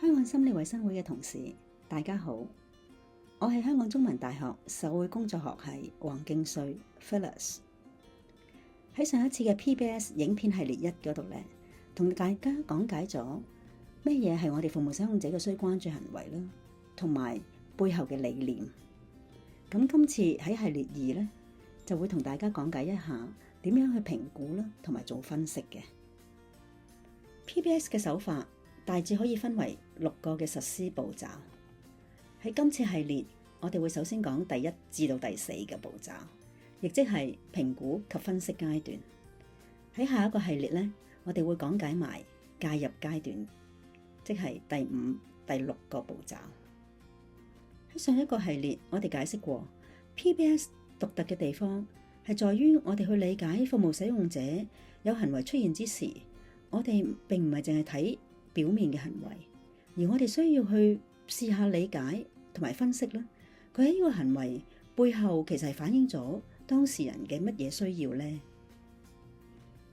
香港心理衛生會嘅同事，大家好，我係香港中文大學社會工作學系黃敬穗 Phyllis。喺上一次嘅 PBS 影片系列1嗰度咧，同大家講解咗咩嘢係我哋服務使用者嘅需關注行為啦，同埋背後嘅理念。咁今次喺系列2咧，就會同大家講解一下點樣去評估啦，同埋做分析嘅。PBS 嘅手法大致可以分為6個嘅實施步驟。喺今次系列，我哋會首先講第1至到第4嘅步驟，亦即係評估及分析階段。喺下一個系列咧，我哋會講解埋介入階段，即係第5、第6個步驟。喺上一個系列，我哋解釋過 PBS 獨特嘅地方係在於我哋去理解服務使用者有行為出現之時，我哋並唔係淨係睇表面嘅行為，而我哋需要去試下理解同埋分析啦。佢喺呢個行為背後其實係反映咗當事人嘅乜嘢需要呢？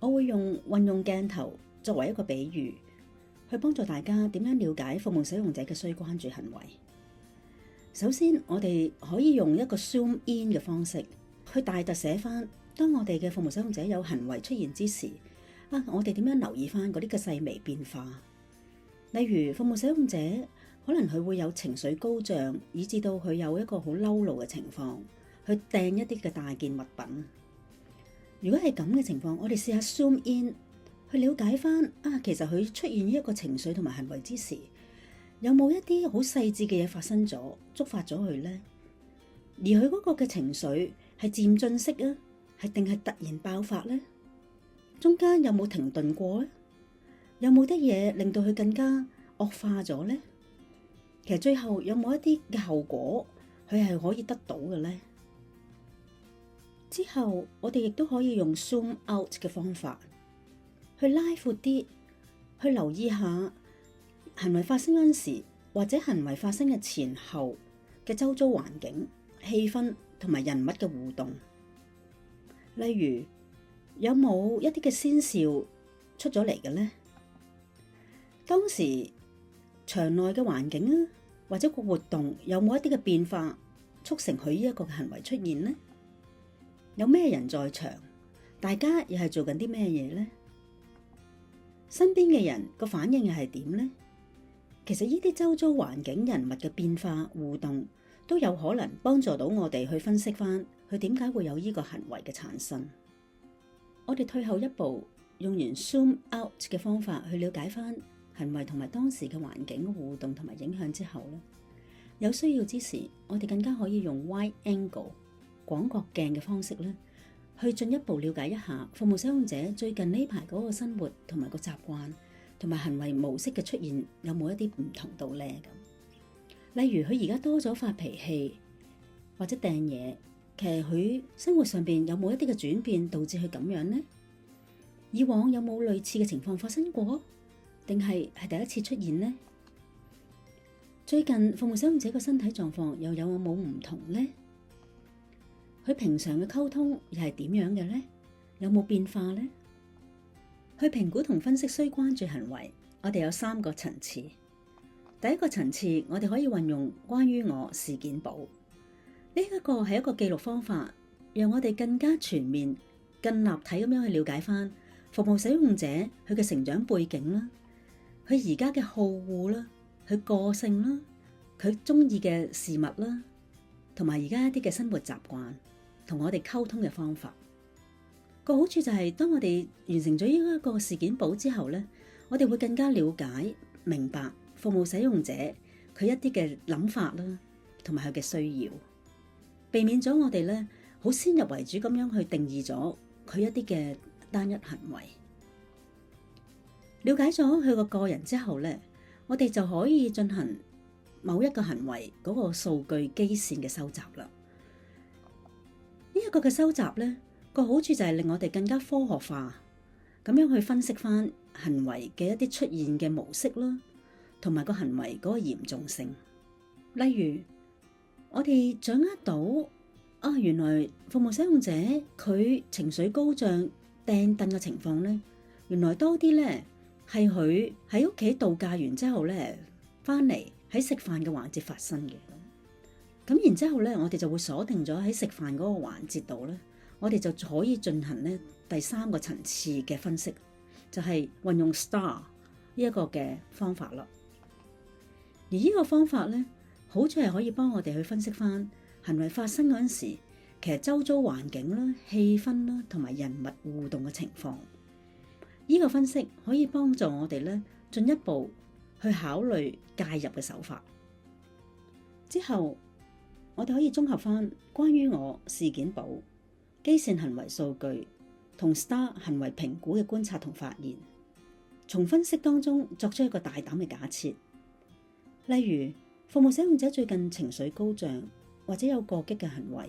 我會運用鏡頭作為一個比喻，去幫助大家點樣了解服務使用者嘅需關注行為。首先，我哋可以用一個 zoom in 嘅方式去大特寫翻，當我哋嘅服務使用者有行為出現之時，我哋點樣留意翻嗰啲嘅細微變化？例如服務使用者可能佢會有情緒高漲，以至到佢有一個好嬲怒嘅情況，去掟一啲嘅大件物品。如果係咁嘅情況，我哋試下 zoom in 去了解翻其實佢出現呢一個情緒同埋行為之時，有冇一啲好細緻嘅嘢發生咗，觸發咗佢呢？而佢嗰個嘅情緒係漸進式啊，定係突然爆發呢？中間有冇停頓過呢？有冇啲嘢令到佢更加惡化咗呢？其實最後有冇一啲嘅後果佢係可以得到嘅呢？之後我哋亦都可以用 zoom out 嘅方法去拉闊啲，去留意下行為發生嗰陣時，或者行為發生嘅前後嘅周遭環境、氣氛同埋人物嘅互動。例如有冇一啲嘅先兆出咗嚟嘅呢？當時場內嘅環境啊，或者個活動有冇一啲嘅變化，促成佢呢一個行為出現呢？有咩人在場？大家又係做緊啲咩嘢呢？身邊嘅人個反應又係點呢？其實呢啲周遭環境、人物嘅變化、互動都有可能幫助到我哋去分析翻佢點解會有呢個行為嘅產生。我哋退後一步，用完 zoom out 嘅方法去了解翻行為同埋當時嘅環境互動同埋影響之後咧，有需要之時，我哋更加可以用 wide angle 廣角鏡嘅方式咧，去進一步了解一下服務使用者最近呢排嗰個生活同埋個習慣同埋行為模式嘅出現有冇一啲唔同到咧咁。例如佢而家多咗發脾氣或者掟嘢，其實佢生活上邊有冇一啲嘅轉變導致佢咁樣呢？以往有冇類似嘅情況發生過？定係第一次出現呢？最近服務使用者嘅身體狀況又有冇唔同呢？佢平常嘅溝通又係點樣嘅呢？有冇變化呢？去評估同分析需關注行為，我哋有3個層次。第一個層次，我哋可以運用關於我事件簿，呢一個係一個記錄方法，讓我哋更加全面、更立體咁樣去了解翻服務使用者佢嘅成長背景啦，佢而家嘅好惡啦，佢個性啦，佢中意嘅事物啦，同埋而家一啲嘅生活習慣，同我哋溝通嘅方法。個好處就係當我哋完成咗呢一個事件簿之後咧，我哋會更加了解、明白服務使用者佢一啲嘅諗法啦，同埋佢嘅需要，避免咗我哋咧好先入為主咁樣去定義咗佢一啲嘅單一行為。了解咗佢個人之後咧，我哋就可以進行某一個行為嗰個數據基線嘅收集啦。呢一個嘅收集咧，個好處就係令我哋更加科學化咁樣去分析翻行為嘅一啲出現嘅模式啦，同埋個行為嗰個嚴重性。例如我哋掌握到原來服務使用者佢情緒高漲掟凳嘅情況咧，原來多啲咧係佢喺屋企度假完之後咧翻嚟喺食飯嘅環節發生嘅。咁然之後咧，我哋就會鎖定咗喺食飯嗰個環節度咧，我哋就可以進行咧第三個層次嘅分析，就係運用 STAR 呢一個嘅方法啦。而呢個方法咧，好處係可以幫我哋去分析翻行為發生嗰陣時，其實周遭環境啦、氣氛啦同埋人物互動嘅情況。呢個分析可以幫助我哋咧進一步去考慮介入嘅手法。之後我哋可以綜合翻關於我事件簿、基線行為數據同 STAR 行為評估嘅觀察同發現，從分析當中作出一個大膽嘅假設。例如，服務使用者最近情緒高漲或者有過激嘅行為，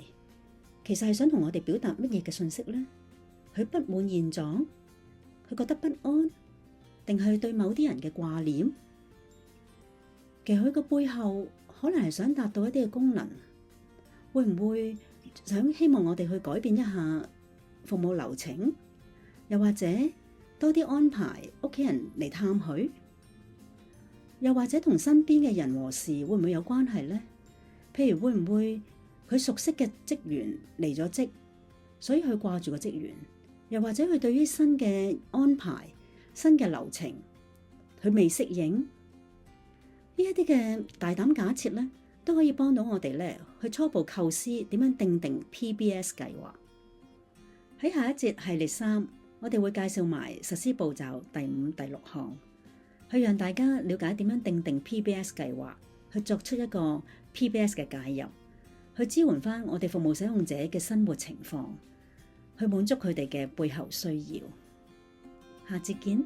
其實係想同我哋表達乜嘢嘅信息呢？佢不滿現狀，佢覺得不安，定係對某啲人嘅掛念？其實佢個背後可能係想達到一啲嘅功能。會唔會希望我哋去改變一下服務流程，又或者多啲安排屋企人嚟探佢，又或者同身邊嘅人和事會唔會有關係呢？譬如會唔會佢熟悉嘅職員離咗職，所以佢掛住個職員，又或者佢對於新嘅安排、新嘅流程佢未適應，呢一啲嘅大膽假設咧，都可以幫到我哋咧去初步構思點樣定 PBS 計劃。喺下一節系列3，我哋會介紹埋實施步驟第5、第6項，去讓大家了解點樣定 PBS 計劃，去作出一個 PBS 嘅介入，去支援翻我哋服務使用者嘅生活情況，去滿足佢哋嘅背後需要。下節見。